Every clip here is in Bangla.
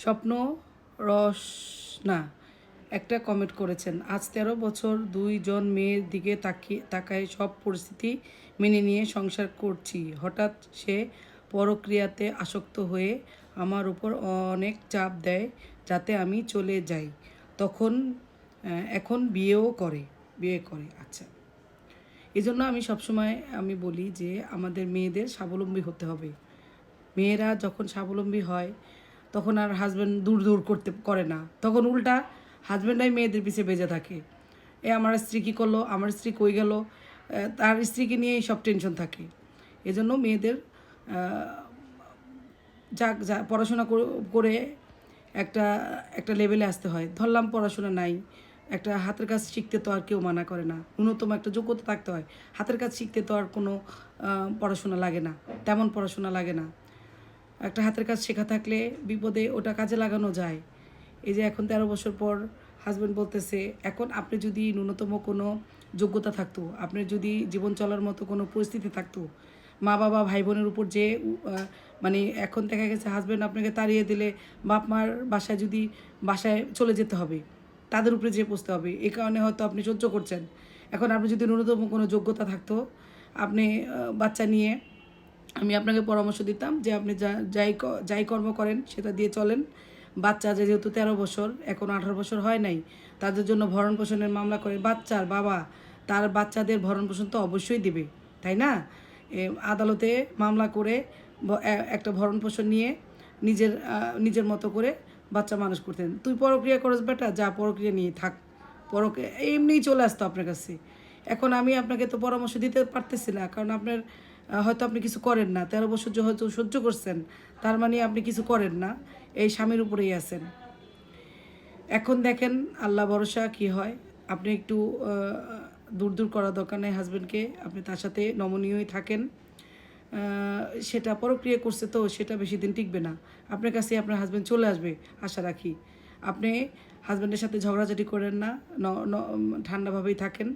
স্বপ্ন রসনা একটা কমেন্ট করেছেন, আজ ১৩ বছর ২ জন মেয়ের দিকে তাকায় সব পরিস্থিতি মেনে নিয়ে সংসার করছি। হঠাৎ সে পরক্রিয়াতে আসক্ত হয়ে আমার উপর অনেক চাপ দেয় যাতে আমি চলে যাই। এখন বিয়ে করে। আচ্ছা, এজন্য আমি সবসময় বলি যে আমাদের মেয়েদের স্বাবলম্বী হতে হবে। মেয়েরা যখন স্বাবলম্বী হয় তখন আর হাজব্যান্ড দূর দূর করে না, তখন উল্টা হাজব্যান্ডাই মেয়েদের পিছে বেজে থাকে। আমার স্ত্রী কী করলো, আমার স্ত্রী কই গেল, তার স্ত্রীকে নিয়েই সব টেনশন থাকে। এজন্য মেয়েদের যা পড়াশোনা করে একটা একটা লেভেলে আসতে হয়। ধরলাম পড়াশোনা নাই, একটা হাতের কাজ শিখতে তো আর কেউ মানা করে না, ন্যূনতম একটা যোগ্যতা থাকতে হয়। হাতের কাজ শিখতে তো আর কোনো পড়াশোনা লাগে না, তেমন পড়াশোনা লাগে না। একটা হাতের কাজ শেখা থাকলে বিপদে ওটা কাজে লাগানো যায়। এই যে এখন ১৩ বছর পর হাজব্যান্ড বলতেছে, এখন আপনি যদি ন্যূনতম কোনো যোগ্যতা থাকতো, আপনার যদি জীবন চলার মতো কোনো পরিস্থিতি থাকতো, মা বাবা ভাই বোনের উপর যে মানে এখন দেখা গেছে হাজব্যান্ড আপনাকে তাড়িয়ে দিলে বাপ মার বাসায় চলে যেতে হবে, তাদের উপরে যেয়ে পৌঁছতে হবে, এই কারণে হয়তো আপনি সহ্য করছেন। এখন আপনি যদি ন্যূনতম কোনো যোগ্যতা থাকতো, আপনি বাচ্চা নিয়ে আমি আপনাকে পরামর্শ দিতাম যে আপনি যাই কর্ম করেন সেটা দিয়ে চলেন। বাচ্চা যেহেতু ১৩ বছর, এখন ১৮ বছর হয় নাই, তাদের জন্য ভরণ পোষণের মামলা করে বাচ্চার বাবা তার বাচ্চাদের ভরণ পোষণ তো অবশ্যই দিবে, তাই না? আদালতে মামলা করে একটা ভরণ পোষণ নিয়ে নিজের মতো করে বাচ্চা মানুষ করতেন। তুই পরক্রিয়া করস বেটা, যা পরক্রিয়া নিয়ে থাক, পরক্রিয়া এমনিই চলে আসতো আপনার কাছে। এখন আমি আপনাকে তো পরামর্শ দিতে পারতেছি না, কারণ আপনার হয়তো আপনি কিছু করেন না, ১৩ বছর হয়তো সহ্য করছেন, তার মানে আপনি কিছু করেন না, এই স্বামীর উপরেই আছেন। এখন দেখেন আল্লাহ ভরসা কি হয়। আপনি একটু দূর করা দরকার নেই হাজব্যান্ডকে, আপনি তার সাথে নমনীয়ই থাকেন। সেটা পরক্রিয়া করছে তো সেটা বেশি দিন টিকবে না, আপনার কাছে আপনার হাজব্যান্ড চলে আসবে আশা রাখি। আপনি হাজব্যান্ডের সাথে ঝগড়াঝাটি করেন না, ঠান্ডাভাবেই থাকেন।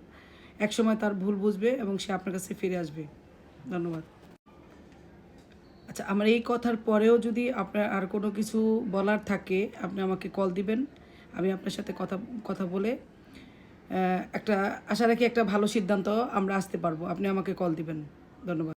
একসময় তার ভুল বুঝবে এবং সে আপনার কাছে ফিরে আসবে। ধন্যবাদ। আচ্ছা, আমার এই কথার পরেও যদি আপনার আর কোনো কিছু বলার থাকে, আপনি আমাকে কল দিবেন। আমি আপনার সাথে কথা কথা বলে একটা আশা রাখি একটা ভালো সিদ্ধান্ত আমরা আসতে পারবো। আপনি আমাকে কল দিবেন। ধন্যবাদ।